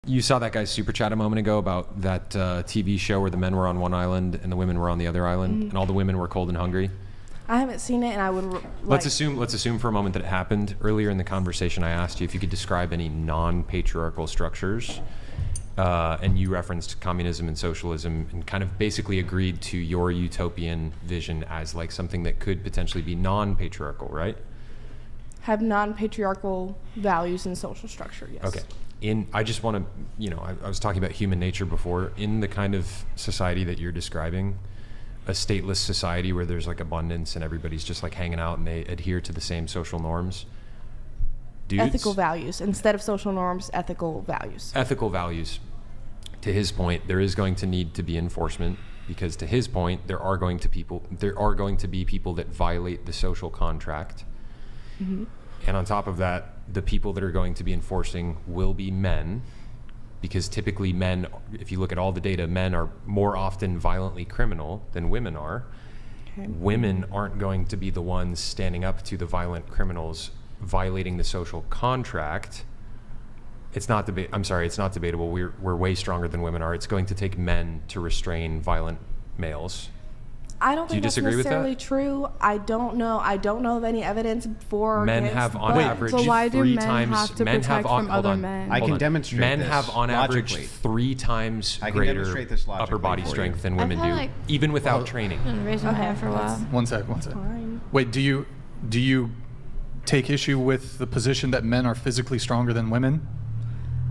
You saw that guy's super chat a moment ago about that TV show where the men were on one island and the women were on the other island, and all the women were cold and hungry. I haven't seen it, and I would. Let's assume for a moment that it happened. Earlier in the conversation, I asked you if you could describe any non-patriarchal structures, and you referenced communism and socialism, and kind of basically agreed to your utopian vision as like something that could potentially be non-patriarchal, right? Have non-patriarchal values and social structure. Yes. Okay. I just want to, I was talking about human nature before. In the kind of society that you're describing, a stateless society where there's like abundance and everybody's just like hanging out and they adhere to the same social norms. Dudes, ethical values. Instead of social norms, ethical values. Ethical values. To his point, there is going to need to be enforcement because to his point, there are going to be people that violate the social contract. Mm-hmm. And on top of that, the people that are going to be enforcing will be men, because typically men, if you look at all the data, men are more often violently criminal than women are. Okay. Women aren't going to be the ones standing up to the violent criminals violating the social contract. It's not debatable. We're way stronger than women are. It's going to take men to restrain violent males. I don't think that's necessarily true. I don't know of any evidence for men have on average so why do 3 men times have to men protect have on from hold other on, men? I can demonstrate men this have on average logically. 3 times I can greater demonstrate this upper body logically for strength you. than women do, like- even without training. I've been raising my hand for a while. One sec. Fine. Wait, do you take issue with the position that men are physically stronger than women?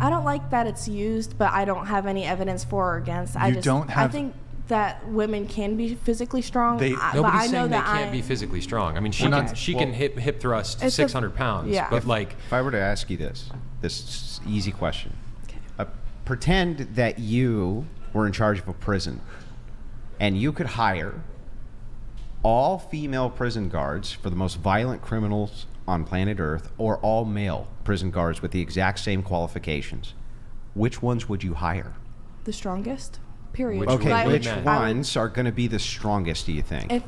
I don't like that it's used, but I don't have any evidence for or against. I think that women can be physically strong. Nobody's saying they can't be physically strong. I mean, she can hip thrust 600 pounds. Yeah. But if I were to ask you this easy question, pretend that you were in charge of a prison, and you could hire all female prison guards for the most violent criminals on planet Earth, or all male prison guards with the exact same qualifications. Which ones would you hire? The strongest. Period. Which ones are going to be the strongest, do you think? If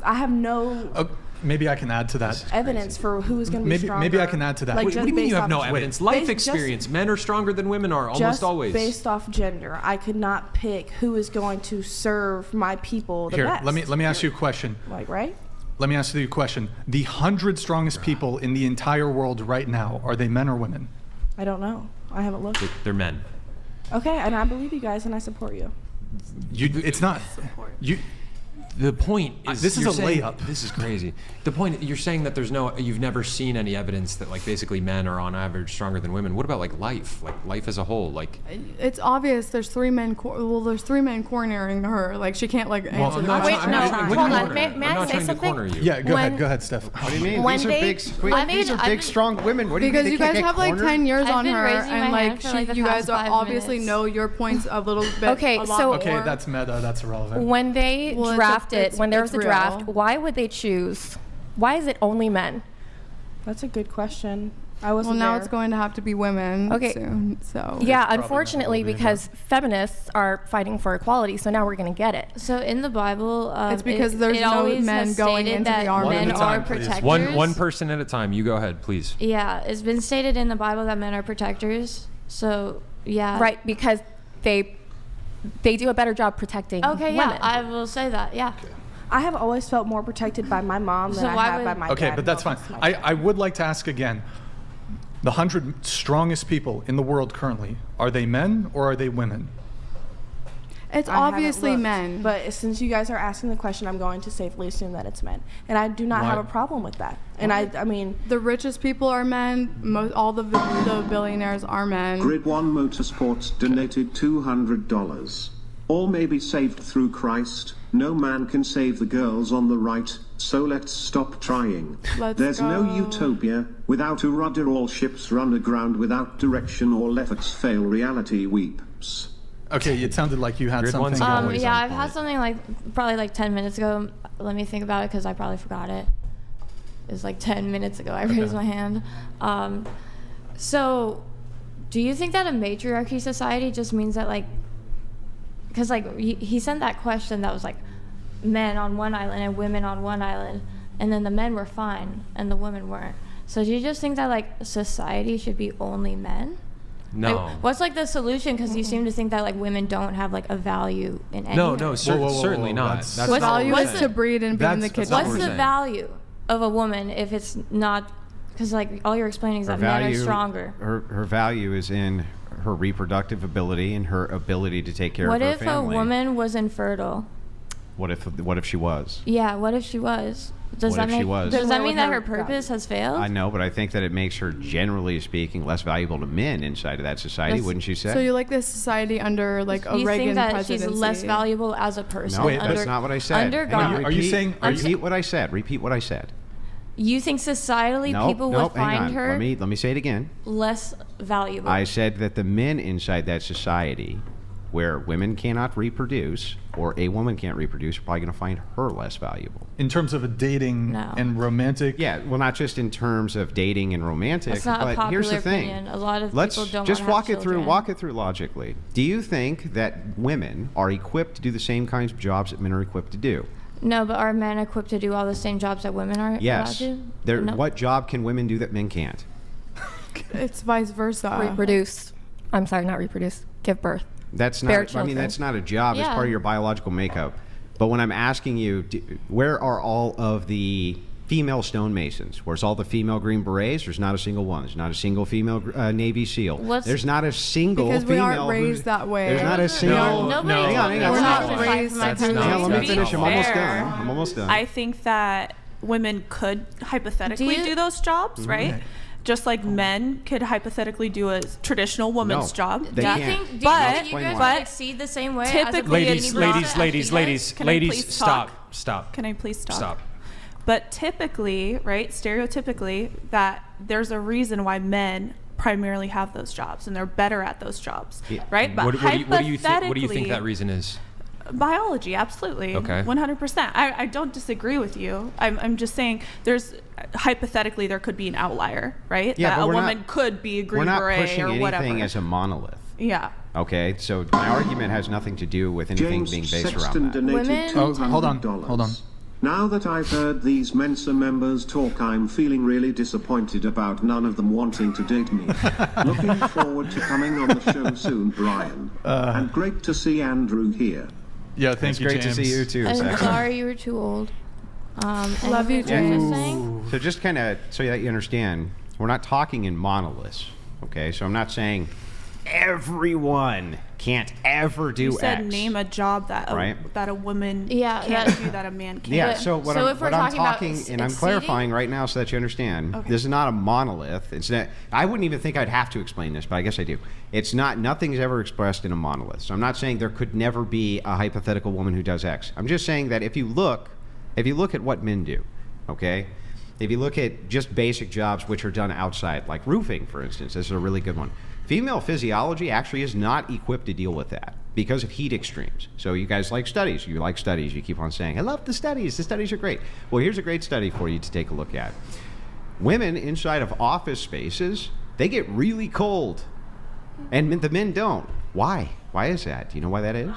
I have no maybe I can add to that. Evidence for who is going to be stronger. Maybe I can add to that. Like, what do you mean you have no evidence? Life experience. Men are stronger than women are almost always. Based off gender, I could not pick who is going to serve my people the best. Let me ask you a question. Right? Let me ask you a question. The 100 strongest people in the entire world right now, are they men or women? I don't know. I haven't looked. They're men. Okay, and I believe you guys, and I support you. It's not. The point is, this is a layup. This is crazy. The point, you're saying that you've never seen any evidence that like basically men are on average stronger than women. What about like life as a whole? Like, it's obvious. There's 3 men. There's 3 men cornering her. Like she can't like answer. Hold on. May I say something? Yeah, go ahead, Steph. What do you mean? These are big, strong women. What do you mean? Because you guys have like 10 years on her, and like you guys obviously know your points a little bit. Okay, okay, that's meta. That's irrelevant. When they when there was a draft, why would they choose? Why is it only men? That's a good question. I wasn't now there. it's going to have to be women soon. So yeah, unfortunately, because feminists are fighting for equality, so now we're going to get it. So in the Bible, it's because there's no men going into the army. Men are protectors. One person at a time. You go ahead, please. Yeah, it's been stated in the Bible that men are protectors. So yeah, right, because they do a better job protecting women. Yeah, I will say that. Yeah. Okay. I have always felt more protected by my mom than I have by my dad. Okay, but that's fine. I would like to ask again. The 100 strongest people in the world currently, are they men or are they women? It's obviously men. But since you guys are asking the question, I'm going to safely assume that it's men. And I do not have a problem with that. And I mean... The richest people are men. All the billionaires are men. Grid 1 Motorsports donated $200. All may be saved through Christ. No man can save the girls on the right, so let's stop trying. There's no utopia. Without a rudder all ships run aground. Without direction all efforts fail. Reality weeps. Okay, it sounded like you had something. Yeah, I've had something probably 10 minutes ago. Let me think about it because I probably forgot it. It was 10 minutes ago I raised my hand. So, do you think that a matriarchy society just means that because he sent that question that was men on one island and women on one island, and then the men were fine and the women weren't. So do you just think that society should be only men? No. Like, what's like the solution? Because you seem to think that like women don't have like a value in any. No, way. certainly not. That's That's What's not what value we're is saying. to breed and be in the kitchen. not What's what we're the saying. value of a woman if it's not? Because like all you're explaining is that men are stronger. Her value is in her reproductive ability and her ability to take care What of her if family. a woman was infertile? What if she was? Yeah, what if she was? Does What that if she make, was? Does that Then what mean would that her her purpose has failed? I know, but I think that it makes her, generally speaking, less valuable to men inside of that society. That's- Wouldn't you say? So you like this society under like a you Reagan think that presidency? she's less valuable as a person? no, Wait, under, that's not what I said. Under Hang on, God. Are you saying- are you- Repeat what I said. Repeat what I said. You think societally people would hang find on. her Let me say it again. less valuable? I said that the men inside that society, where women cannot reproduce or a woman can't reproduce, are probably going to find her less valuable. In terms of a dating No. and romantic. Yeah, well, not just in terms of dating and romantic, That's not a but popular here's the thing. opinion. A lot of Let's people don't just wanna have walk it through. children. Walk it through logically. Do you think that women are equipped to do the same kinds of jobs that men are equipped to do? No, but are men equipped to do all the same jobs that women are Yes. allowed to? No. What job can women do that men can't? It's vice versa. Reproduce. I'm sorry, not reproduce. Give birth. That's Bear not. I mean, children. that's not a job. It's Yeah. part of your biological makeup. But when I'm asking you, where are all of the female stonemasons? Where's all the female Green Berets? There's not a single one. There's not a single female Navy SEAL. What's- There's not a single Because we female. aren't raised that way. There's not a We single. aren't- Nobody no. Hang on, hang on. We're Hold not on. raised That's to not- Hang on, let me To be finish. I'm almost fair, done. I'm almost done. I think that women could hypothetically Do you- do those jobs, Mm-hmm. right? Just like men could hypothetically do a traditional woman's No, job. they Do you can't. think? Do you But- think you guys but would succeed the same way? typically as a Ladies, ladies, Can I please stop. talk? Stop. Can I please stop? Stop. But typically, right, stereotypically, that there's a reason why men primarily have those jobs and they're better at those jobs, Yeah. right? But What do you think that reason is? Biology, absolutely. Okay. 100%. I don't disagree with you. I'm just saying there's hypothetically there could be an outlier, right? Yeah, that but a we're woman not- could be a We're Green not Beret pushing or anything whatever. as a monolith. Yeah. Okay, so my argument has nothing to do with anything James being based Sexton around that. donated Women- Oh, $200. hold on. Now that I've heard these Mensa members talk, I'm feeling really disappointed about none of them wanting to date me. Looking forward to coming on the show soon, Brian. And great to see Andrew here. Yeah, thank It's you, great James. to see you too. I'm Sexton. sorry you were too old. Love you, anything else you're James. saying? So just kind of so that you understand, we're not talking in monoliths. Okay, so I'm not saying everyone can't ever do You said X. name a job that Right. That a woman Yeah, can't that- do that a man can. Yeah, But- so what so I'm, if we're what I'm talking about talking, and I'm exceeding- clarifying right now so that you understand, Okay. this is not a monolith. It's not, I wouldn't even think I'd have to explain this, but I guess I do. It's not, nothing's ever expressed in a monolith. So I'm not saying there could never be a hypothetical woman who does X. I'm just saying that if you look at what men do, okay? If you look at just basic jobs which are done outside, like roofing, for instance, this is a really good one. Female physiology actually is not equipped to deal with that because of heat extremes. So you guys like studies. You like studies. You keep on saying, I love the studies. The studies are great. Well, here's a great study for you to take a look at. Women inside of office spaces, they get really cold. And the men don't. Why? Why is that? Do you know why that is?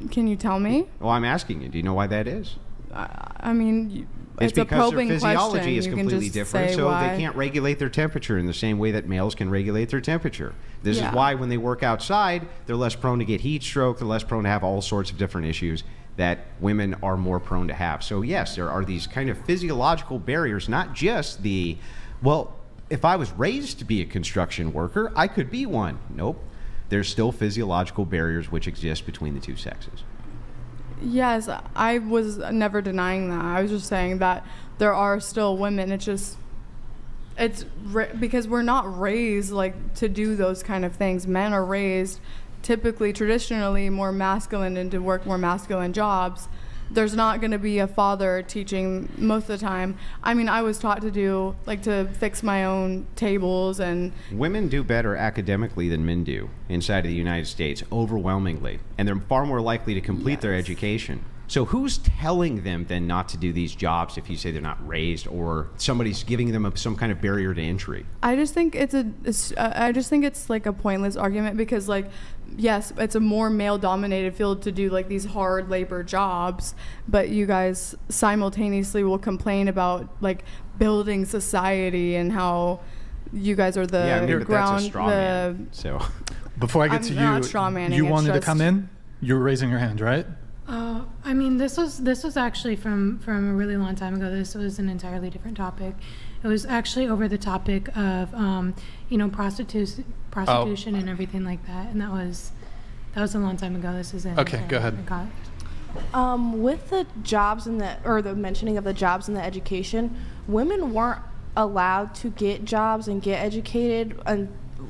Can you tell me? Well, I'm asking you. Do you know why that is? I mean, it's a because probing their physiology question. is You can completely just different, say so why. they can't regulate their temperature in the same way that males can regulate their temperature. This Yeah. is why when they work outside, they're less prone to get heat stroke, they're less prone to have all sorts of different issues that women are more prone to have. So yes, there are these kind of physiological barriers, not just the, well, if I was raised to be a construction worker, I could be one. Nope. There's still physiological barriers which exist between the two sexes. Yes, I was never denying that. I was just saying that there are still women. Because we're not raised like to do those kind of things. Men are raised typically traditionally more masculine and to work more masculine jobs. There's not going to be a father teaching most of the time. I mean, I was taught to do to fix my own tables and Women do better academically than men do inside of the United States, overwhelmingly. And they're far more likely to complete their education. So who's telling them then not to do these jobs if you say they're not raised or somebody's giving them some kind of barrier to entry? I just think it's like a pointless argument because yes, it's a more male-dominated field to do these hard labor jobs, but you guys simultaneously will complain about building society and how you guys are the Yeah, I mean, but ground. that's a straw man. So I'm Before I get to not straw manning, you it's wanted to just- come in? You were raising your hand, right? I mean, this was actually from a really long time ago. This was an entirely different topic. It was actually over the topic of prostitution and everything like that. And that was a long time ago. This is Okay, go ahead. With the jobs the mentioning of the jobs in the education, women weren't allowed to get jobs and get educated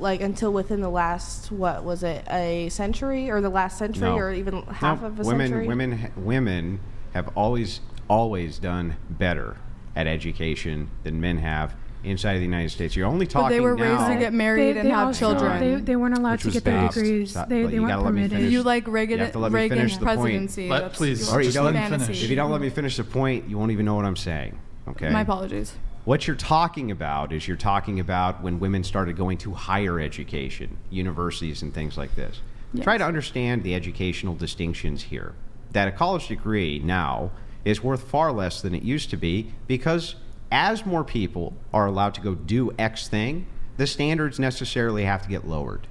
until within the last, what was it, a century or the last century or even half of a century? Women have always done better at education than men have inside of the United States. You're only talking But they were now. raised to get married and have children. They weren't allowed Which to was get their based- degrees. Stop, They but you weren't gotta let me permitted. finish. You like You have to let me Reagan's finish the point. presidency. That's Please, your just let him fantasy. finish. If you don't let me finish the point, you won't even know what I'm saying. Okay. My apologies. What you're talking about is when women started going to higher education, universities and things like this. Yes. Try to understand the educational distinctions here. That a college degree now is worth far less than it used to be because as more people are allowed to go do X thing, the standards necessarily have to get lowered.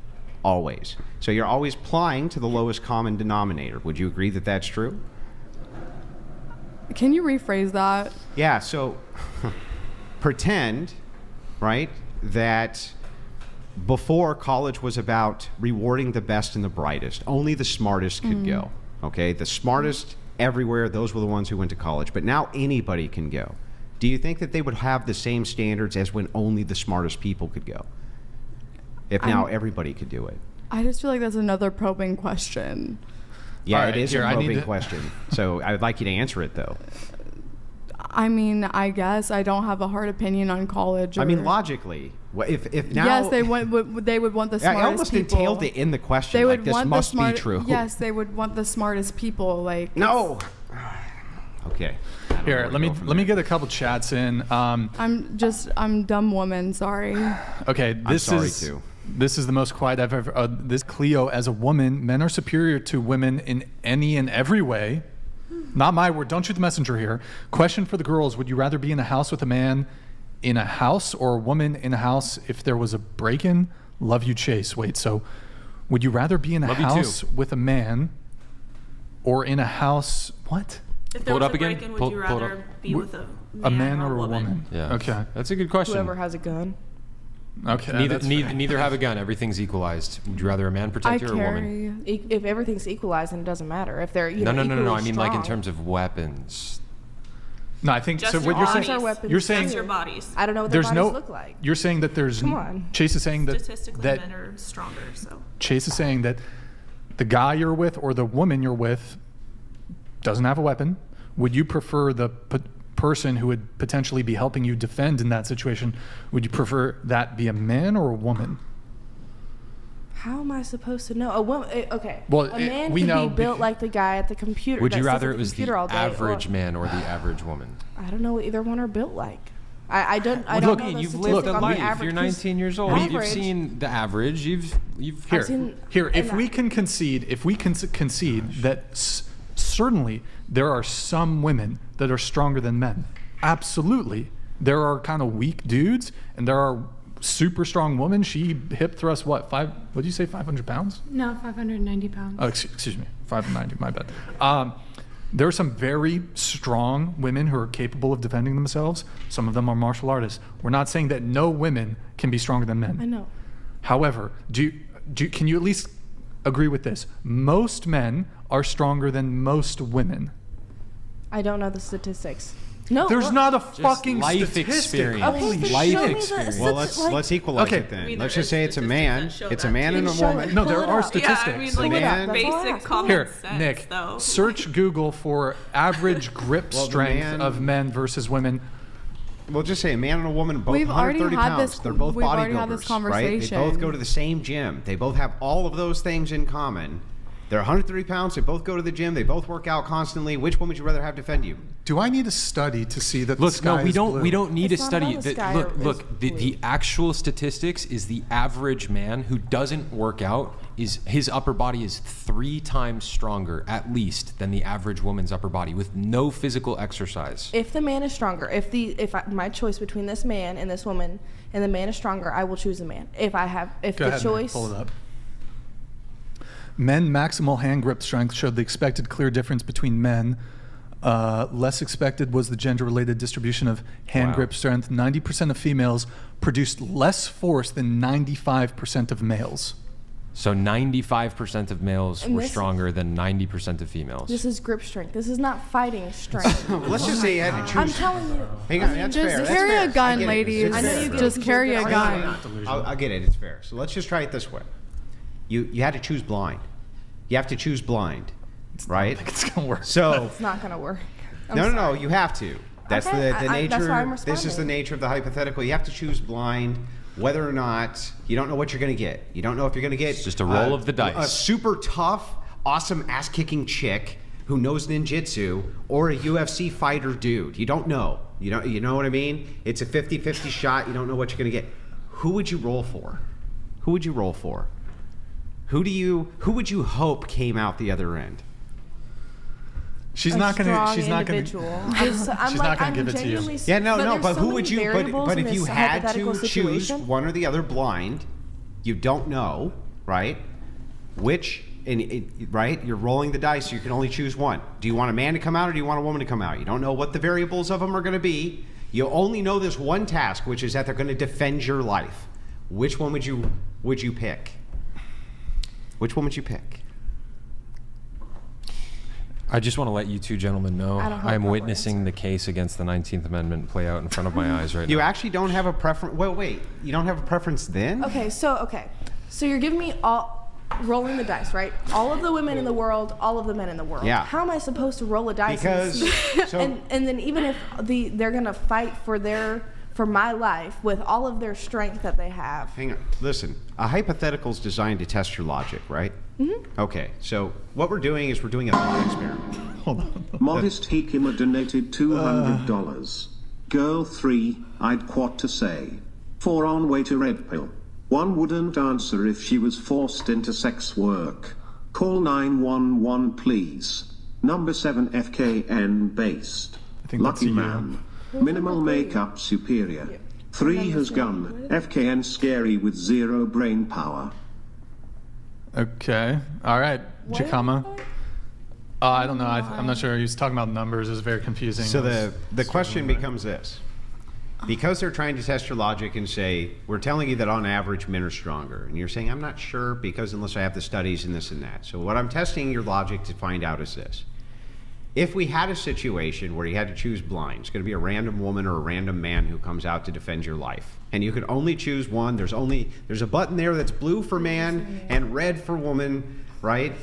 Always. So you're always applying to the lowest common denominator. Would you agree that that's true? Can you rephrase that? Yeah, so pretend, right, that before college was about rewarding the best and the brightest. Only the smartest could go, okay? The smartest everywhere, those were the ones who went to college. But now anybody can go. Do you think that they would have the same standards as when only the smartest people could go? If now everybody could do it. I just feel like that's another probing question. Yeah, All right, it is here, a I need probing to- question. So I would like you to answer it, though. I mean, I guess I don't have a hard opinion on college. I mean, or- logically, if now... yes, they would want the smartest I almost people. entailed it in the question. They would like, this want must the smart, be true. Yes, they would want the smartest people. Like No. Okay. I don't know Here, where to let me go from let me there. get a couple chats in. I'm dumb woman. Sorry. Okay, this sorry, is too. this is the most quiet I've ever. This Cleo, as a woman, men are superior to women in any and every way. Not my word. Don't shoot the messenger here. Question for the girls: would you rather be in a house with a man in a house or a woman in a house if there was a break-in? Love you, Chase. Wait, so would you rather be in a Love you, house too. with a man or in a house? What? If there Pull it was up a again. break-in, would Pull- you pull it rather up. be with a A man or a woman? Yeah. Okay. That's a good question. Whoever has a gun. Okay. Neither have a gun. Everything's equalized. Would you rather a man I protect you or a woman? carry. If everything's equalized, then it doesn't matter. If they're No. equally I mean, like in strong. terms of weapons. No, I think Just so. your What you're bodies. saying? Our weapons You're saying Just your bodies. I don't know what their there's bodies no. look like. You're saying that there's. Come on. Chase is saying that Statistically, that men are stronger. So Chase is saying that the guy you're with or the woman you're with doesn't have a weapon. Would you prefer the person who would potentially be helping you defend in that situation? Would you prefer that be a man or a woman? How am I supposed to know? A woman, okay. Well, a man we can know be built because- like the guy at the computer. Would that you sits at rather it was the computer all day, average or- man or the average woman? I don't know what either one are built like. I don't Look, know the you've statistic lived a on the life. average. You're who's 19 years old. You've average. seen the average. You've I've seen- Here, if and we I- can concede, that certainly there are some women that are stronger than men. Absolutely. There are kind of weak dudes and there are super strong women. She hip thrusts what, what did you say, 500 pounds? No, 590 pounds. Oh, excuse me, 590, my bad. There are some very strong women who are capable of defending themselves. Some of them are martial artists. We're not saying that no women can be stronger than men. I know. However, can you at least agree with this? Most men are stronger than most women. I don't know the statistics. No, There's what- not a Just fucking life statistic. experience. Okay, Holy then life show me the experience. Well, stati- let's equalize Okay. it then. I mean, Let's there just say is it's a man. statistics that show It's a that. man and a Then show woman. it. No, Pull there it are up. statistics. Yeah, I mean, like Pull it up. it's That's all I basic ask. common Here, sense, Nick, though. search Google for average grip Well, the strength man- of men versus women. We'll just say a man and a woman, both We've already 130 had pounds. this- They're both we've already had this bodybuilders, right? They both conversation. go to the same gym. They both have all of those things in common. They're 130 pounds. They both go to the gym. They both work out constantly. Which one would you rather have defend you? Do I need a study to see that the Look, sky no, we is don't. blue? We don't need It's a not study. about the sky Look. The actual statistics is the average man who doesn't work out is his upper body is 3 times stronger at least than the average woman's upper body with no physical exercise. If the man is stronger, my choice between this man and this woman, and the man is stronger, I will choose the man. If Go the ahead, Nick, choice, pull it up. Men maximal hand grip strength showed the expected clear difference between men. Less expected was the gender-related distribution of hand grip strength. 90% of females produced less force than 95% of males. So 95% of males And were this- stronger than 90% of females. this is grip strength. This is not fighting strength. Let's just say you had to choose. I'm telling you. Hang on, that's Just fair. That's carry fair. a gun, I get it. ladies. It's I know fair. you get Just it. carry a Hang gun. I'll get it. It's fair. So let's just try it this way. You had to choose blind. You have to choose blind, right? It's gonna work. So It's not gonna work. I'm no. sorry. You have to. That's Okay, the nature. that's why I'm This is the responding. nature of the hypothetical. You have to choose blind, whether or not you don't know what you're going to get. You don't know if you're going to get. It's just a roll of the dice. A super tough, awesome ass-kicking chick who knows ninjutsu, or a UFC fighter dude. You don't know. You know what I mean? It's a 50-50 shot. You don't know what you're going to get. Who would you roll for? Who would you roll for? Who would you hope came out the other end? She's A not gonna. strong She's not gonna. individual. She's not gonna give it to you. Yeah, no. there's But so who many would you? variables But in if you this had to hypothetical choose situation. one or the other blind, you don't know, right? Which, right? You're rolling the dice. So you can only choose one. Do you want a man to come out, or do you want a woman to come out? You don't know what the variables of them are going to be. You only know this one task, which is that they're going to defend your life. Which one would you pick? Which one would you pick? I just want to let you two gentlemen know I don't have a I'm proper witnessing the case against the 19th Amendment play out in front of my eyes right You now. actually don't have a preference. Wait. You don't have a preference then? Okay, so you're giving me rolling the dice, right? All of the women in the world, all of the men in the world. Yeah. How am I supposed to roll a dice? Because- and, so- and then even if they're gonna fight for my life with all of their strength that they have. Hang on. Listen, a hypothetical is designed to test your logic, right? Mm-hmm. Okay, so what we're doing is we're doing a thought experiment. Hold on. Modest Hikima donated $200. Girl 3, I'd quat to say. 4 on way to Red Pill. 1 wouldn't answer if she was forced into sex work. Call 911 please. Number 7 FKN based. I think that's Lucky you. man. Minimal makeup superior. 3 has gun. FKN scary with 0 brain power. Okay. All right, Jacama. I don't know. I'm not sure. He was talking about numbers. It was very confusing. So It was the question becomes this. Because they're trying to test your logic and say, we're telling you that on average men are stronger. And you're saying, I'm not sure because unless I have the studies and this and that. So what I'm testing your logic to find out is this. If we had a situation where you had to choose blind, it's going to be a random woman or a random man who comes out to defend your life. And you could only choose one. There's a button there that's blue for man and red for woman, right?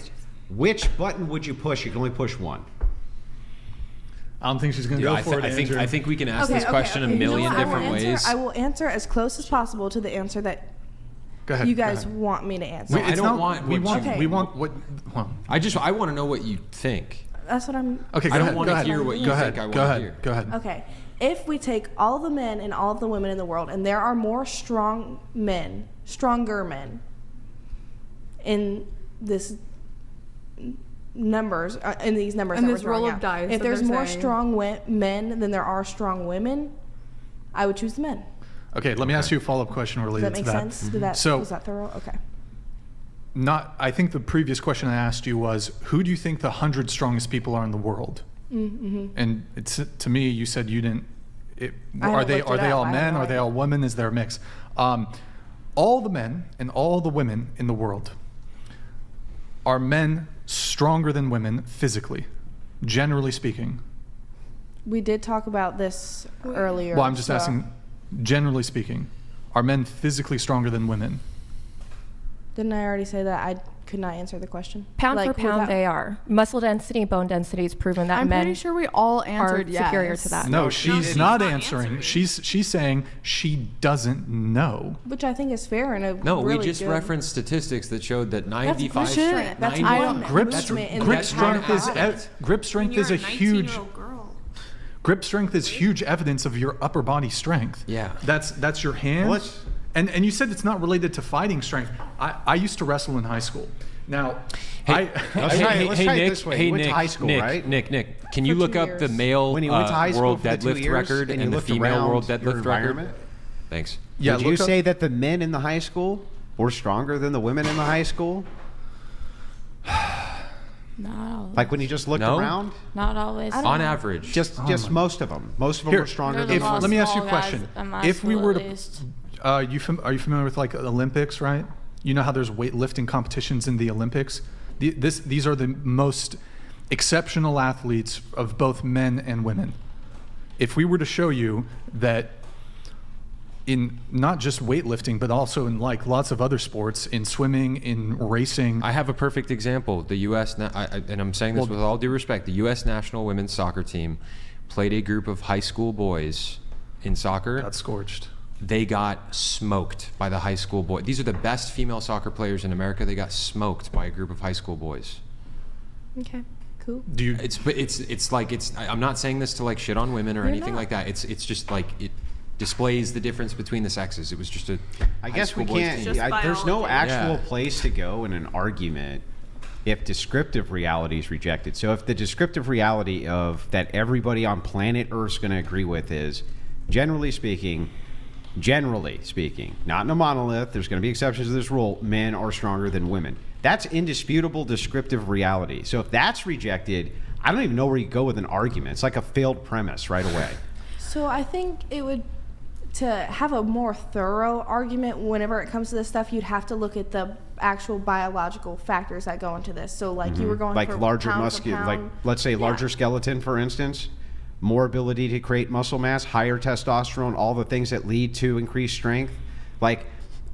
Which button would you push? You can only push one. I don't think she's going to go for it. Andrew. I think we can ask this question a You know million what? different ways. I will answer as close as possible to the answer that Go ahead. you go guys ahead. want me to answer. I don't want We what want. you- Okay. We want what? Well, I want to know what you think. That's what I'm. okay. Go I don't ahead. want Go to ahead. hear what you Go think ahead. I want Go to ahead. hear. Go ahead. Okay. If we take all the men and all of the women in the world, and there are more stronger men in this numbers, in these numbers And that this we're throwing roll of out. dice If that there's they're more saying. strong men than there are strong women, I would choose the men. Okay. Let me ask you a follow-up question Does related that make to that. sense? Did that, So- was that thorough? Okay. I think the previous question I asked you was, who do you think the 100 strongest people are in the world? Mm-hmm. And it's, to me, you said you didn't. Are they looked it up. all I have men? no Are they idea. all women? Is there a mix? All the men and all the women in the world, are men stronger than women physically, generally speaking? We did talk about this earlier. Well, I'm just so- asking, generally speaking, are men physically stronger than women? Didn't I already say that? could not answer the question. Pound Like, for pound, without- they are. Muscle density, bone density is proven that I'm men pretty sure we all are answered yes. superior to that. No, she's she's not not answering. answering. She's saying she doesn't know. Which I think is fair and a No, really we just good- referenced statistics that showed that That's 95 strength. That's 90 one Grip, movement in grip the strength entire is body. grip strength You're is a a huge 19-year-old girl. grip strength is huge evidence of your upper body strength. Yeah. That's your hands. Well, let's- And you said it's not related to fighting strength. I used to wrestle in high school. Now, Hey, Let's try it Nick, this way. Hey, You went to Nick, high school, Nick, right? Nick, can you For look 2 up the years. male When you went to high school world for the 2 deadlift years record and and you the looked female around world your deadlift record? environment? Thanks. yeah, Would you look up- say that the men in the high school were stronger than the women in the high school? Not always. Like when you just looked No. around? Not always. On average. Just most of them. Most of them Here, were stronger They're than the the most let me ask you a small guys question. in my If we school, were at to, least. are you familiar with like Olympics, right? You know how there's weightlifting competitions in the Olympics. These are the most exceptional athletes of both men and women. If we were to show you that in not just weightlifting, but also in like lots of other sports, in swimming, in racing. I have a perfect example. The U.S. And I'm saying this with all due respect. The U.S. national women's soccer team played a group of high school boys in soccer. Got scorched. They got smoked by the high school boys. These are the best female soccer players in America. They got smoked by a group of high school boys. Okay, cool. Do you? I'm not saying this to like shit on women or You're anything not. like that. It's just like it displays the difference between the sexes. It was just a I high guess school we boys can't. team. Just There's no biology. actual Yeah. place to go in an argument if descriptive reality is rejected. So if the descriptive reality of that everybody on planet Earth's going to agree with is, generally speaking, not in a monolith, there's going to be exceptions to this rule, men are stronger than women. That's indisputable descriptive reality. So if that's rejected, I don't even know where you go with an argument. It's like a failed premise right away. So I think it would, to have a more thorough argument whenever it comes to this stuff, you'd have to look at the actual biological factors that go into this. So like you were going Like for larger pound for muscular, like pound. let's say larger skeleton, for instance, more ability to create muscle mass, higher testosterone, all the things that lead to increased strength. Like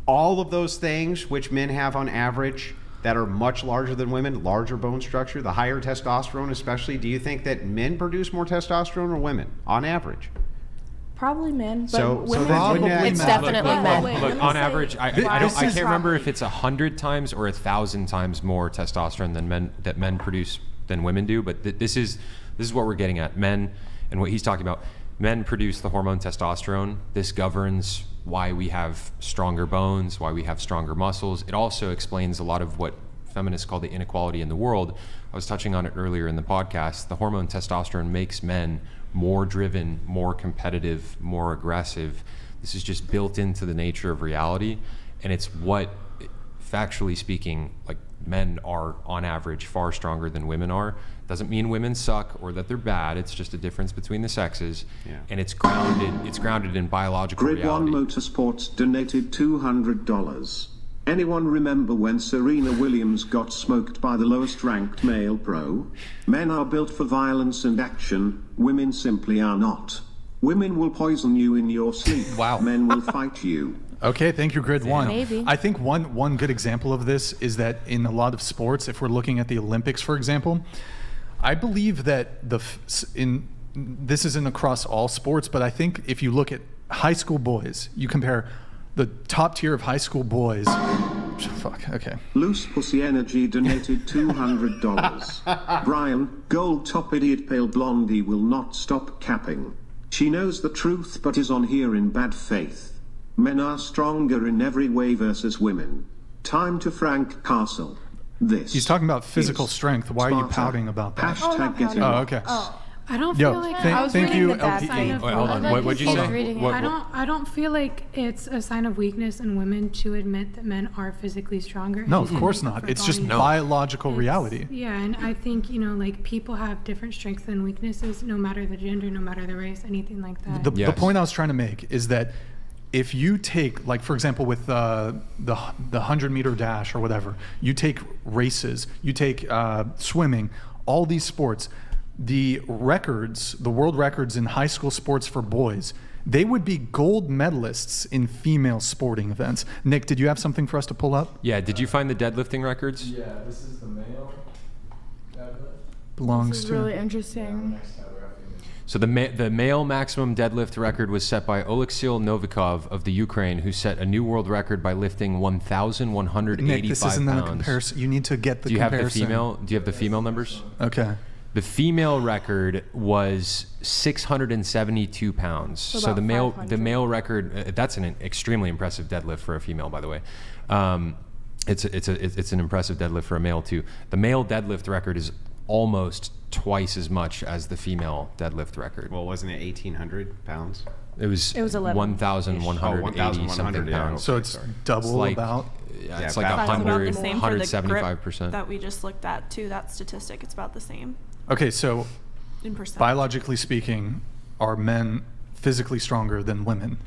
all of those things which men have on average that are much larger than women, larger bone structure, the higher testosterone especially. Do you think that men produce more testosterone or women on average? Probably men, but So women then wouldn't do. that- It's definitely men. Wait, Look, let me on say average, I This is- can't remember if it's 100 times or 1,000 times more testosterone than men produce than women do. But this is what we're getting at. Men, and what he's talking about, men produce the hormone testosterone. This governs why we have stronger bones, why we have stronger muscles. It also explains a lot of what feminists call the inequality in the world. I was touching on it earlier in the podcast. The hormone testosterone makes men more driven, more competitive, more aggressive. This is just built into the nature of reality, and it's what, factually speaking, like men are on average far stronger than women are. Doesn't mean women suck or that they're bad. It's just a difference between the sexes, and it's grounded in biological Grid One reality. Motorsports donated $200. Anyone remember when Serena Williams got smoked by the lowest ranked male pro? Men are built for violence and action, women simply are not. Women will poison you in your sleep. Wow. Men will fight you. Okay, thank you, Grid One. Maybe. I think one good example of this is that in a lot of sports, if we're looking at the Olympics, for example, I believe that this isn't across all sports, but I think if you look at high school boys, you compare the top tier of high school boys. Fuck. Okay. Loose Pussy Energy donated $200. Brian, gold top idiot pale blondie will not stop capping. She knows the truth but is on here in bad faith. Men are stronger in every way versus women. Time to Frank Castle. This. He's talking about physical is strength. Why are you Sparta. pouting about that? Hashtag get Oh, okay. I don't Yo, feel like thank- I was thank reading you, the bad LPE. side of Wait, hold on. I thought What'd you he say? was reading it. What- I don't feel like it's a sign of weakness in women to admit that men are physically stronger. No, and of course have not. different It's just bodies. biological It's- reality. Yeah, and I think, like people have different strengths and weaknesses no matter the gender, no matter the race, anything like that. The Yes. point I was trying to make is that if you take, like, for example, with the 100-meter dash or whatever, you take races, you take swimming, all these sports, the world records in high school sports for boys, they would be gold medalists in female sporting events. Nick, did you have something for us to pull up? Yeah, did you find the deadlifting records? Yeah, this is the male deadlift. Belongs This is to. really interesting. So the male maximum deadlift record was set by Oleksiy Novikov of the Ukraine, who set a new world record by lifting 1,185 Nick, this isn't pounds. a comparison. You need to get the Do you have comparison. the female? Do you have the female numbers? Okay. The female record was 672 pounds. So the male 500. record, that's an extremely impressive deadlift for a female, by the way. It's an impressive deadlift for a male too. The male deadlift record is almost twice as much as the female deadlift record. Well, wasn't it 1,800 pounds? It was 11. 1,180 something yeah. pounds. So it's double It's like, about. yeah, it's Yeah, like about- That's about 100, the same for the 175%. grip that we just looked at too. That statistic, it's about the same Okay, so in percent. biologically speaking, are men physically stronger than women?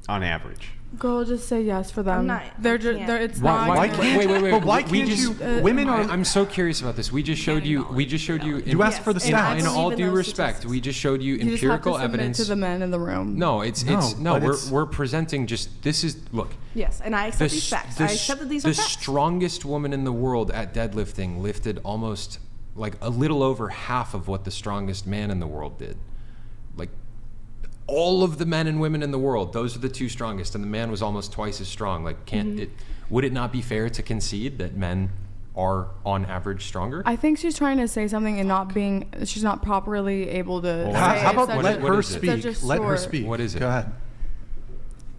On average. Girl, just say yes for them. not- They're I just. can't. They're, it's Why not. can't- wait. But why We can't just- you? Women are. I'm so curious about this. We just showed you. You asked for the and I stats. In all believe in due those respect, statistics. we just showed you You just have to empirical submit evidence. to the men in the room. No, but we're presenting just this is look. Yes, and I accept these s- facts. the I s- accept that these the are facts. strongest woman in the world at deadlifting lifted almost like a little over half of what the strongest man in the world did. Like all of the men and women in the world, those are the two strongest, and the man was almost twice as strong. Like, would it not be fair to concede that men are on average stronger? I think she's trying to say something and not being. She's not properly able to. Well, say How, it. how about Such let a- what her is it? speak? Such a Let her short- speak. What is it? Go ahead.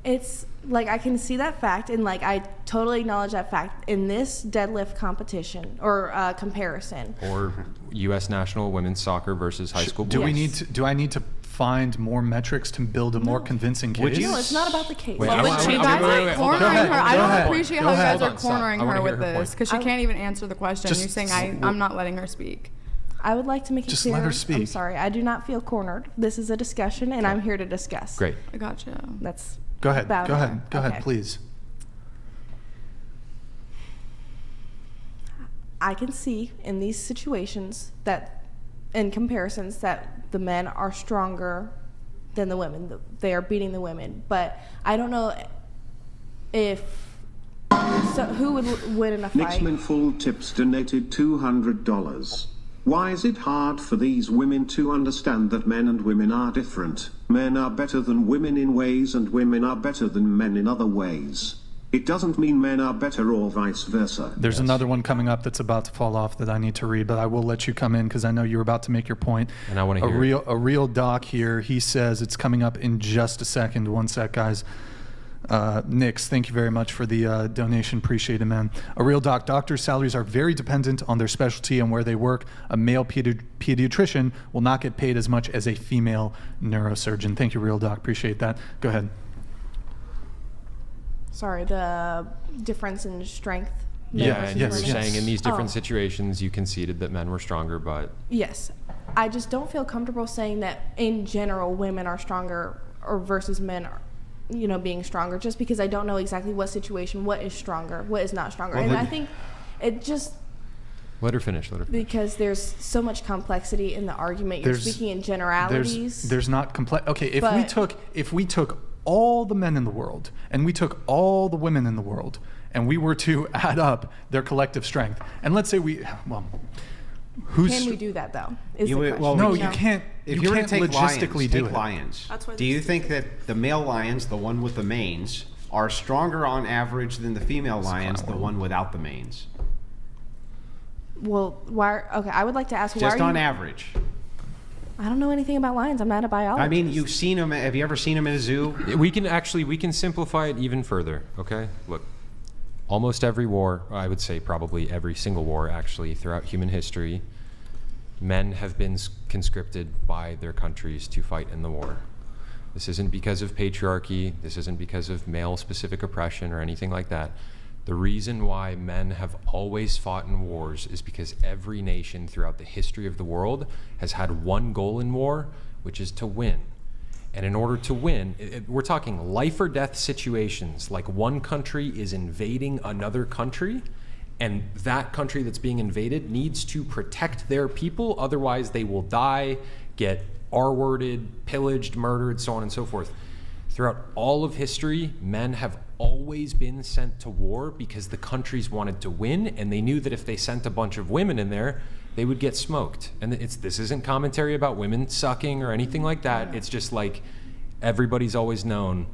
It's like I can see that fact, and like I totally acknowledge that fact in this deadlift competition or comparison. Or U.S. national women's soccer versus high school Do boys? we need to? Do I need to find more metrics to build a more convincing case? Would you- No, it's not about the case. Wait, Well, I but want- you wait, guys wait, are wait, hold on. cornering her. I Go don't ahead. appreciate Go how you ahead. guys are Hold on, stop. cornering I wanna her hear with her this point. because she can't even answer the question. Just- You're saying I'm not letting her speak. I would like to make it Just clear. let her I'm speak. sorry. I do not feel cornered. This is a discussion, and I'm here to discuss. Great. I gotcha. That's Go ahead. about Go her. ahead. Go ahead, Okay. please. I can see in these situations that, in comparisons, that the men are stronger than the women. They are beating the women, but I don't know if who would win in a fight. Nixman Full Tips donated $200. Why is it hard for these women to understand that men and women are different? Men are better than women in ways and women are better than men in other ways. It doesn't mean men are better or vice versa. There's another one coming up that's about to fall off that I need to read, but I will let you come in because I know you're about to make your point. And I wanna a hear it. real real doc here. He says it's coming up in just a second. One sec, guys. Nix, thank you very much for the donation. Appreciate it, man. A real doc. Doctors' salaries are very dependent on their specialty and where they work. A male pediatrician will not get paid as much as a female neurosurgeon. Thank you, real doc. Appreciate that. Go ahead. Sorry, the difference in strength. men Yeah, versus and you're women. saying in these different Oh. situations, you conceded that men were stronger, but Yes. I just don't feel comfortable saying that in general women are stronger or versus men are, being stronger, just because I don't know exactly what situation, what is stronger, what is not stronger. Well, and then- I think it just let her finish. because there's so much complexity in the argument. You're speaking in generalities. There's not complex. Okay, if But- we took all the men in the world and we took all the women in the world and we were to add up their collective strength, and let's say who's Can we do that though? Is You the would- question. well, no, we you can't. If you you were to can't take logistically lions, do take it. lions. That's why Do you think that the male lions, the one with the manes, are stronger on average than the female lions, the one without the manes? Well, why? Okay, I would like to ask. Just why are on you, average. I don't know anything about lions. I'm not a biologist. I mean, you've seen them. Have you ever seen them in a zoo? We can simplify it even further. Okay, look, almost every war, I would say probably every single war actually throughout human history, men have been conscripted by their countries to fight in the war. This isn't because of patriarchy. This isn't because of male-specific oppression or anything like that. The reason why men have always fought in wars is because every nation throughout the history of the world has had one goal in war, which is to win. And in order to win, we're talking life or death situations, like one country is invading another country, and that country that's being invaded needs to protect their people, otherwise they will die, get R-worded, pillaged, murdered, so on and so forth. Throughout all of history, men have always been sent to war because the countries wanted to win, and they knew that if they sent a bunch of women in there, they would get smoked. And this isn't commentary about women sucking or anything like that. It's just like everybody's always known,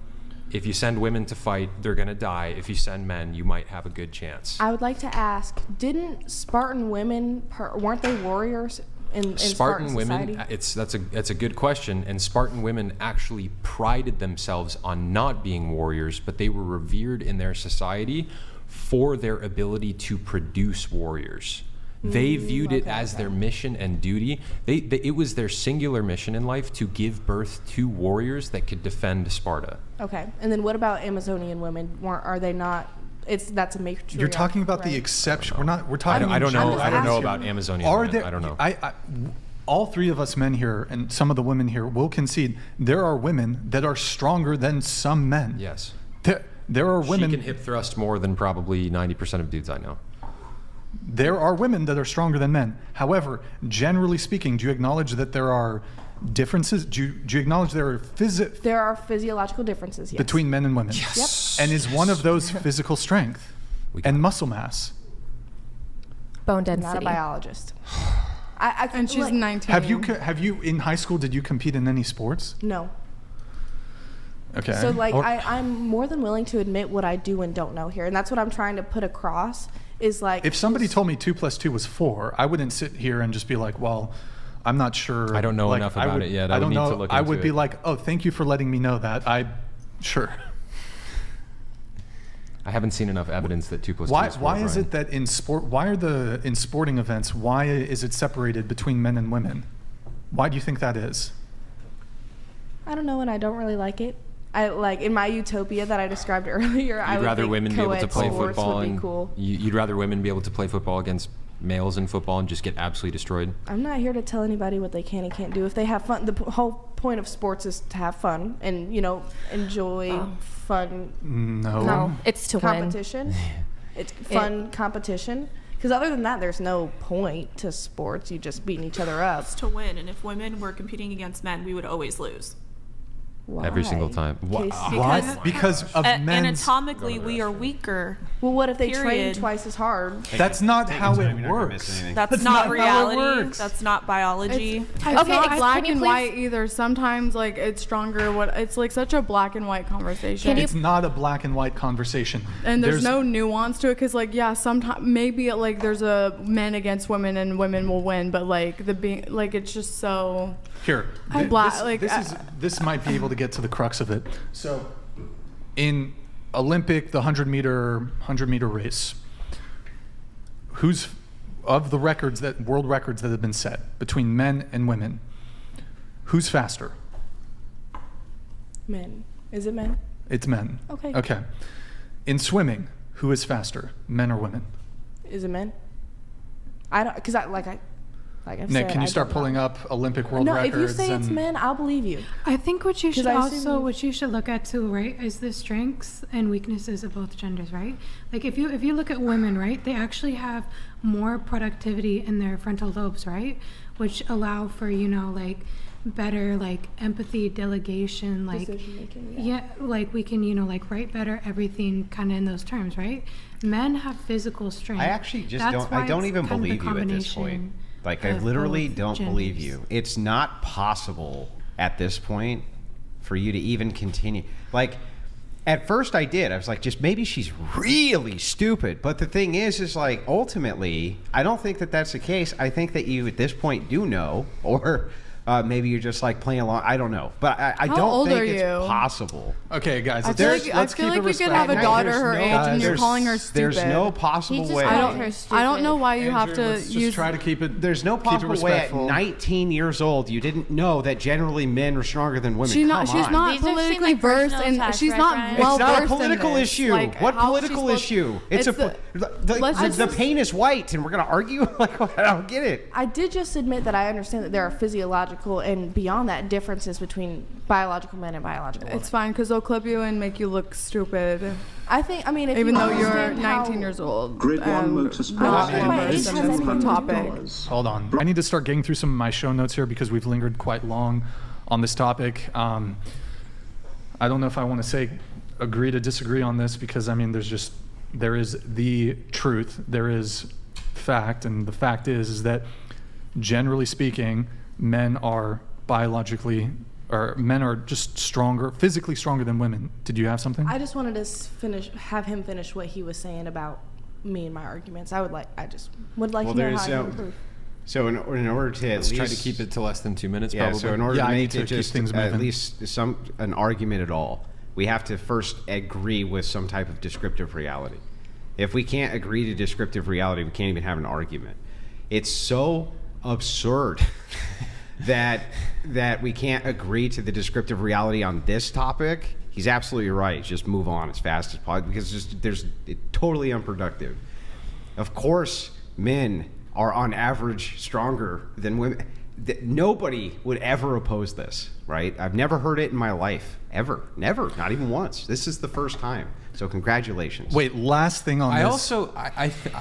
if you send women to fight, they're going to die. If you send men, you might have a good chance. I would like to ask, didn't Spartan women, weren't they warriors in Spartan women, society? that's a good question. And Spartan women actually prided themselves on not being warriors, but they were revered in their society for their ability to produce warriors. They viewed it as their mission and duty. It was their singular mission in life to give birth to warriors that could defend Sparta. Okay, and then what about Amazonian women? Are they not? That's a matriarch. You're talking about the exception. We're talking. I don't know. I don't know asking. about Amazonian Are women. there? I don't know. All three of us men here, and some of the women here, will concede there are women that are stronger than some men. Yes. There are women. She can hip thrust more than probably 90% of dudes I know. There are women that are stronger than men. However, generally speaking, do you acknowledge that there are differences? Do you acknowledge there are physiological differences, yes. between men and women? Yes. Yep. And is one of those physical strength and muscle mass? Bone density. Not a biologist. And she's 19. Have you in high school? Did you compete in any sports? No. Okay. So I'm more than willing to admit what I do and don't know here, and that's what I'm trying to put across. Is like, if somebody told me 2 + 2 was 4, I wouldn't sit here and just be like, well, I'm not sure. I don't know enough about it yet. I would need to look I into would be it. like, oh, thank you for letting me know that. Sure. I haven't seen enough evidence that 2 + 2 is 4. Why is it that in sporting events, why is it separated between men and women? Why do you think that is? I don't know, and I don't really like it. I like in my utopia that I described earlier. I would rather think women be able to play sports football would be and cool. you'd rather women be able to play football against males in football and just get absolutely destroyed. I'm not here to tell anybody what they can and can't do. If they have fun, the whole point of sports is to have fun and enjoy fun. No, it's to competition. win. It's fun competition. Because other than that, there's no point to sports. You just beating each other up. It's to win, and if women were competing against men, we would always lose. Why? Every single time. Why? Because of men's... Anatomically, we are weaker. Well, what if they train Period. twice as hard? That's not how it works. That's not how it reality. works. That's not biology. It's not black and white either. Sometimes like it's stronger. It's like such a black and white conversation. It's not a black and white conversation. And there's no nuance to it because like sometimes maybe like there's a men against women and women will win, but like it's just so. Here, this might be able to get to the crux of it. So, in Olympic, the 100 meter race, who's of the world records that have been set between men and women, who's faster? Men. Is it men? It's men. Okay. Okay. In swimming, who is faster, men or women? Is it men? I don't, because like I've Nick, said, can you start don't know. pulling up Olympic world records? No, if you say it's men, I'll believe you. I think what you should what you should look at too, right, is the strengths and weaknesses of both genders, right? Like if you look at women, right, they actually have more productivity in their frontal lobes, right, which allow for better empathy, delegation, decision making. Yeah, we can write better everything kind of in those terms, right? Men have physical strength. I actually just don't even believe you at this point. I literally don't believe you. It's not possible at this point for you to even continue. At first I did. I was like, just maybe she's really stupid. But the thing is ultimately, I don't think that that's the case. I think that you at this point do know, or maybe you're just playing along. I don't know. But I don't think it's possible. Okay, guys. I feel like you could have a daughter her age and you're calling her stupid. There's no possible way. I don't know why you have to let's just try to keep it. There's no possible way at 19 years old you didn't know that generally men are stronger than women. She's not politically versed, and she's not well versed. It's not a political issue. What political issue? It's the paint is white, and we're gonna argue. I don't get it. I did just admit that I understand that there are physiological biological and beyond that differences between biological men and biological women. It's fine because they'll clip you and make you look stupid. I think, I mean, if even you though you're understand 19 how- years old. Grid 1 and Motorsport not think my age versed has in this anything to do topic. Hold on. I need to start getting through some of my show notes here because we've lingered quite long on this topic. I don't know if I want to say agree to disagree on this because, I mean, there is the truth, there is fact, and the fact is that generally speaking, men are just stronger, physically stronger than women. Did you have something? I just wanted to have him finish what he was saying about me and my arguments. I just would like to know how I can improve. So in order to Let's try to keep it to less than 2 minutes, probably. So in order to I make need to it keep just things at moving. least an argument at all, we have to first agree with some type of descriptive reality. If we can't agree to descriptive reality, we can't even have an argument. It's so absurd that we can't agree to the descriptive reality on this topic. He's absolutely right. Just move on as fast as possible because it's totally unproductive. Of course, men are on average stronger than women. Nobody would ever oppose this, right? I've never heard it in my life, ever. Never, not even once. This is the first time. So congratulations. Wait, last thing on this.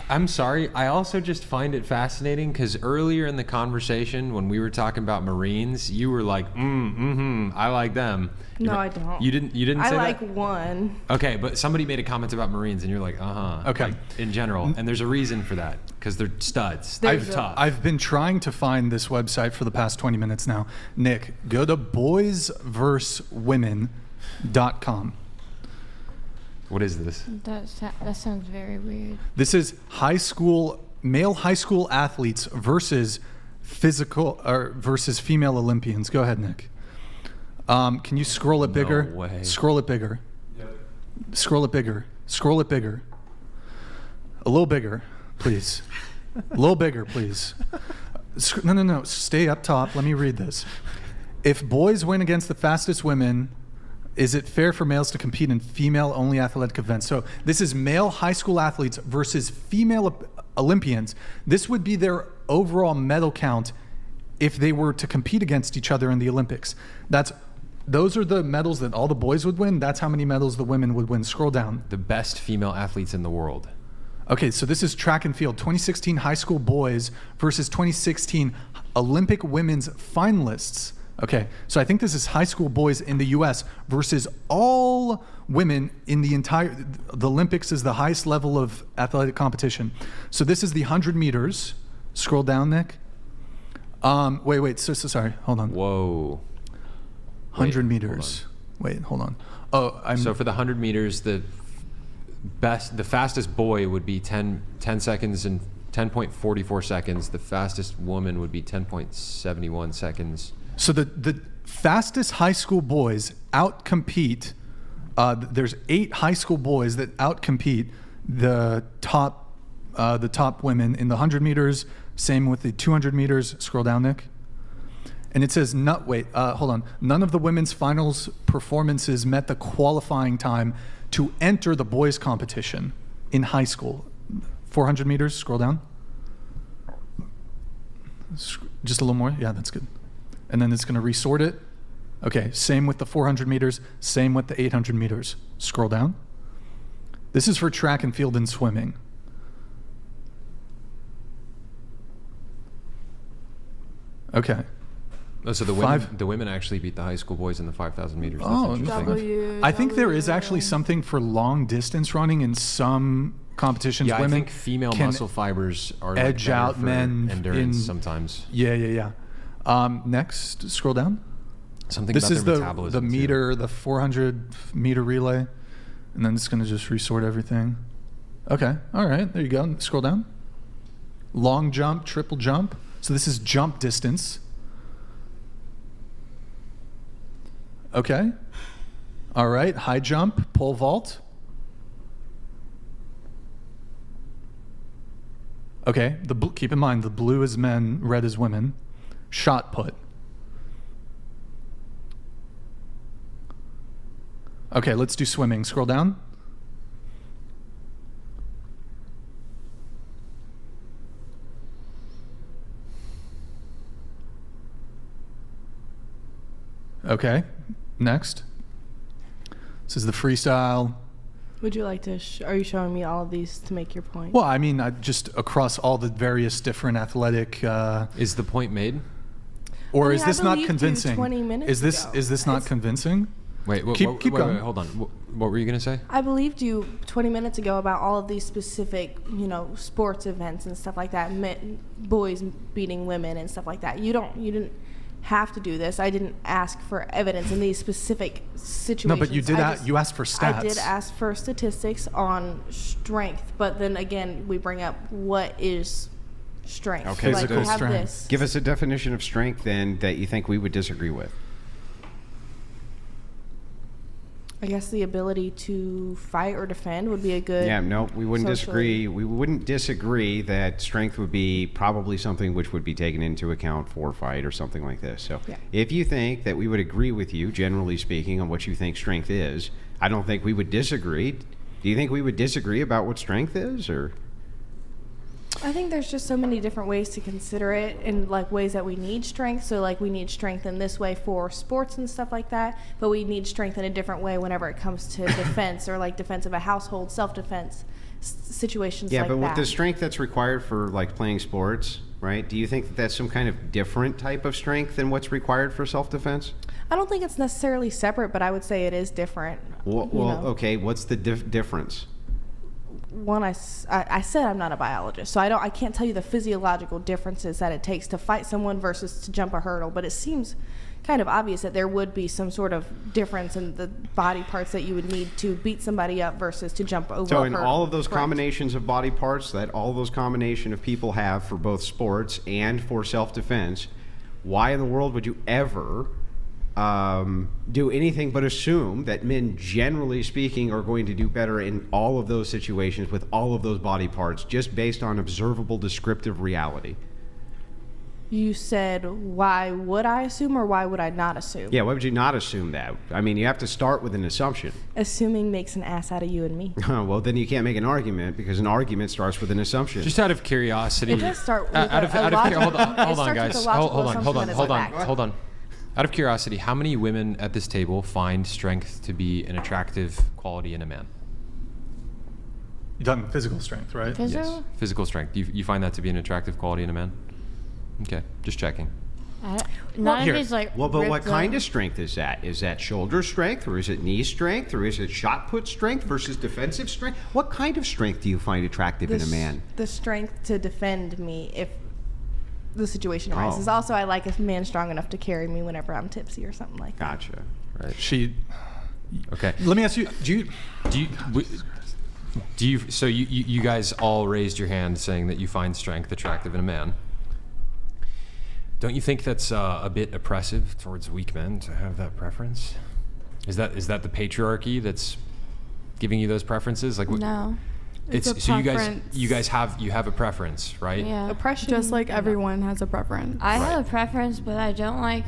I'm sorry. I also just find it fascinating because earlier in the conversation when we were talking about Marines, you were like, I like them. No, I don't. You didn't say that? I like one. Okay, but somebody made a comment about Marines and you're like, Okay. Like, in general. And there's a reason for that because they're studs. They're tough. I've been trying to find this website for the past 20 minutes now. Nick, go to boysversuswomen.com. What is this? That sounds very weird. This is male high school athletes versus female Olympians. Go ahead, Nick. Can you scroll it bigger? No way. Scroll it bigger. Yep. Scroll it bigger. Scroll it bigger. A little bigger, please. A little bigger, please. No. Stay up top. Let me read this. If boys win against the fastest women, is it fair for males to compete in female-only athletic events? So this is male high school athletes versus female Olympians. This would be their overall medal count if they were to compete against each other in the Olympics. Those are the medals that all the boys would win. That's how many medals the women would win. Scroll down. The best female athletes in the world. Okay, so this is track and field. 2016 high school boys versus 2016 Olympic women's finalists. Okay, so I think this is high school boys in the U.S. versus all women in the Olympics is the highest level of athletic competition. So this is the 100 meters. Scroll down, Nick. Wait, so sorry, hold on. Whoa. 100 meters. Wait, hold on. So for the 100 meters, the fastest boy would be 10 seconds and 10.44 seconds. The fastest woman would be 10.71 seconds. So the fastest high school boys outcompete. There's 8 high school boys that outcompete the top women in the 100 meters. Same with the 200 meters. Scroll down, Nick. And it says, hold on. None of the women's finals performances met the qualifying time to enter the boys' competition in high school. 400 meters. Scroll down. Just a little more. Yeah, that's good. And then it's going to resort it. Okay, same with the 400 meters, same with the 800 meters. Scroll down. This is for track and field and swimming. Okay. Oh, so the women actually beat the high school boys in the 5,000 meters. That's Oh, interesting. I think there is actually something for long distance running in some competitions. Yeah, women I think female can muscle fibers are edge better out for men endurance in- sometimes. Yeah. Next, scroll down. Something This about is their the metabolism too. meter, the 400 meter relay, and then it's going to just resort everything. Okay, all right, there you go. Scroll down. Long jump, triple jump. So this is jump distance. Okay. All right, high jump, pole vault. Okay, keep in mind the blue is men, red is women. Shot put. Okay, let's do swimming. Scroll down. Okay. Next. This is the freestyle. Would you like to? Are you showing me all of these to make your point? Well, I mean, just across all the various different athletic. Is the point made? Or I mean, is this I not believed you convincing? 20 minutes Is this ago. not convincing? Wait, Keep going. hold on. What were you gonna say? I believed you 20 minutes ago about all of these specific, sports events and stuff like that. Boys beating women and stuff like that. You didn't have to do this. I didn't ask for evidence in these specific situations. No, but you did. You asked for stats. I did ask for statistics on strength, but then again, we bring up what is strength. Okay, like physical we have strength. this. Give us a definition of strength then that you think we would disagree with. I guess the ability to fight or defend would be a good. Yeah, no, we wouldn't socially- disagree. We wouldn't disagree that strength would be probably something which would be taken into account for a fight or something like this. So Yeah. if you think that we would agree with you, generally speaking, on what you think strength is, I don't think we would disagree. Do you think we would disagree about what strength is, or? I think there's just so many different ways to consider it, and like ways that we need strength. So like we need strength in this way for sports and stuff like that, but we need strength in a different way whenever it comes to defense or like defense of a household, self-defense situations Yeah, like but that. with the strength that's required for like playing sports, right? Do you think that that's some kind of different type of strength than what's required for self-defense? I don't think it's necessarily separate, but I would say it is different. Well, okay. What's the difference? One, I said I'm not a biologist, so I can't tell you the physiological differences that it takes to fight someone versus to jump a hurdle, but it seems kind of obvious that there would be some sort of difference in the body parts that you would need to beat somebody up versus to jump over So a in hurdle. all of those Correct. combinations of body parts that all those combination of people have for both sports and for self-defense, why in the world would you ever do anything but assume that men, generally speaking, are going to do better in all of those situations with all of those body parts just based on observable descriptive reality? You said, why would I assume or why would I not assume? Yeah, why would you not assume that? I mean, you have to start with an assumption. Assuming makes an ass out of you and me. Well, then you can't make an argument because an argument starts with an assumption. Just out of curiosity. It does start with out of logical- hold on, it starts with guys. a logical Hold on, assumption that is a fact. hold on. Out of curiosity, how many women at this table find strength to be an attractive quality in a man? You're talking physical strength, right? Yes, physical strength. You find that to be an attractive quality in a man? Okay, just checking. None of these like. Well, but what ripped kind up- of strength is that? Is that shoulder strength, or is it knee strength, or is it shot put strength versus defensive strength? What kind of strength do you find attractive in a man? The strength to defend me if the situation arises. Oh. Also, I like a man strong enough to carry me whenever I'm tipsy or something like that. Gotcha. Right. Okay. Let me ask you. So you guys all raised your hand saying that you find strength attractive in a man. Don't you think that's a bit oppressive towards weak men to have that preference? Is that the patriarchy that's giving you those preferences? Like No. It's a so preference. you guys have a preference, right? Yeah. Oppression. Just like everyone has a preference. I have a preference, but I don't like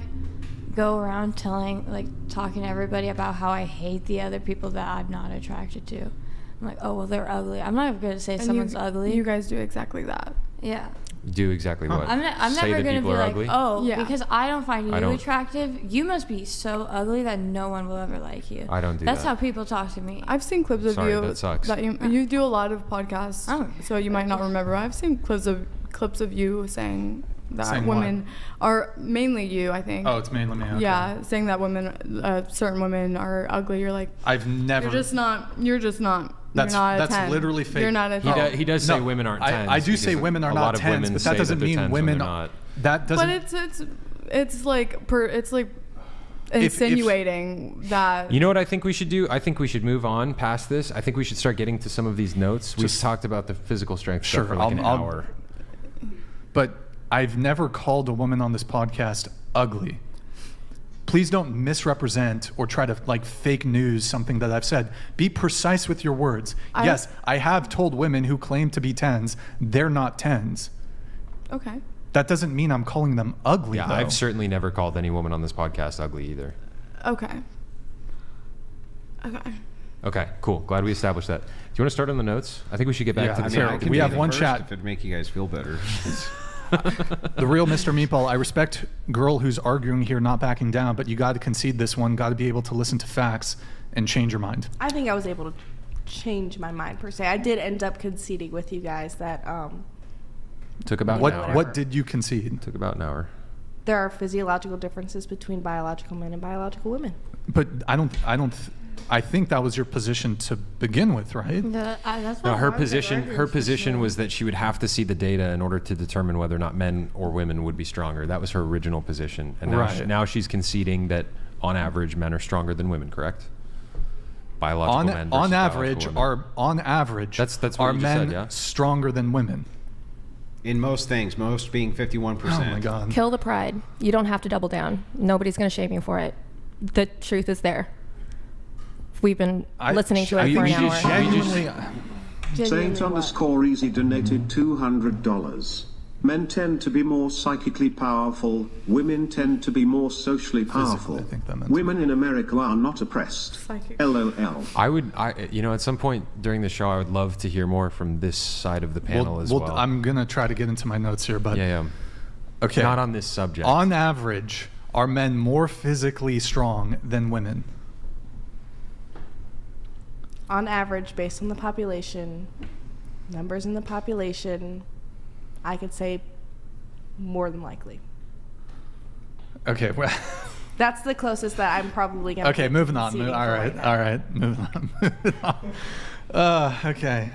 go around talking to everybody about how I hate the other people that I'm not attracted to. I'm like, oh well, they're ugly. I'm not going to say And someone's ugly. You guys do exactly that. Yeah. Do exactly what? I'm Say never that going to people be are like, ugly? oh, Yeah. because I don't find you I don't- attractive. You must be so ugly that no one will ever like you. I don't do That's that. how people talk to me. I've seen clips of Sorry, you that sucks. you do a lot of podcasts, Oh. so you might not remember. I've seen clips of you saying that Saying what? women are mainly you. I think. Oh, it's mainly me. Okay. Yeah, saying that certain women are ugly. You're like, I've never. you're just not. That's- you're not a that's 10. literally fake. You're not a He 10. He does say women aren't tens. I do say because women are a not lot of tens, women but say that doesn't they're mean tens when women. they're not. That doesn't. But it's like if- insinuating that. You know what I think we should do? I think we should move on past this. I think we should start getting to some of these notes. We've talked about the physical strength stuff for like an hour. But I've never called a woman on this podcast ugly. Please don't misrepresent or try to fake news something that I've said. Be precise with your words. Yes, I have told women who claim to be 10s, they're not 10s. Okay. That doesn't mean I'm calling them ugly, Yeah, though. I've certainly never called any woman on this podcast ugly either. Okay. Okay, cool. Glad we established that. Do you want to start on the notes? I think we should get back to the I can topic. we have one chat. If it'd make you guys feel better. The real Mr. Meatball, I respect girl who's arguing here, not backing down, but you got to concede this one, got to be able to listen to facts and change your mind. I think I was able to change my mind per se. I did end up conceding with you guys that Took about What an hour. what did you concede? Took about an hour. there are physiological differences between biological men and biological women. But I think that was your position to begin with, right? That's No, what her Margaret position argues. was that she would have to see the data in order to determine whether or not men or women would be stronger. That was her original position. And now, Right. now she's conceding that on average men are stronger than women, correct? Biological men versus On average, biological women. That's what are you just men said, yeah? stronger than women? In most things, most being 51%. Oh my God. Kill the pride. You don't have to double down. Nobody's going to shame you for it. The truth is there. We've been listening to it for an hour. Saint_Easy donated $200. Men tend to be more psychically powerful. Women tend to be more socially powerful. I think that meant Women in America are not oppressed. LOL. At some point during the show, I would love to hear more from this side of the panel as well. I'm going to try to get into my notes here, but yeah. Okay. Not on this subject. On average, are men more physically strong than women? On average, based on the population, numbers in the population, I could say more than likely. Okay, well. That's the closest that I'm probably going to. Okay, moving on. All right, moving on. Okay.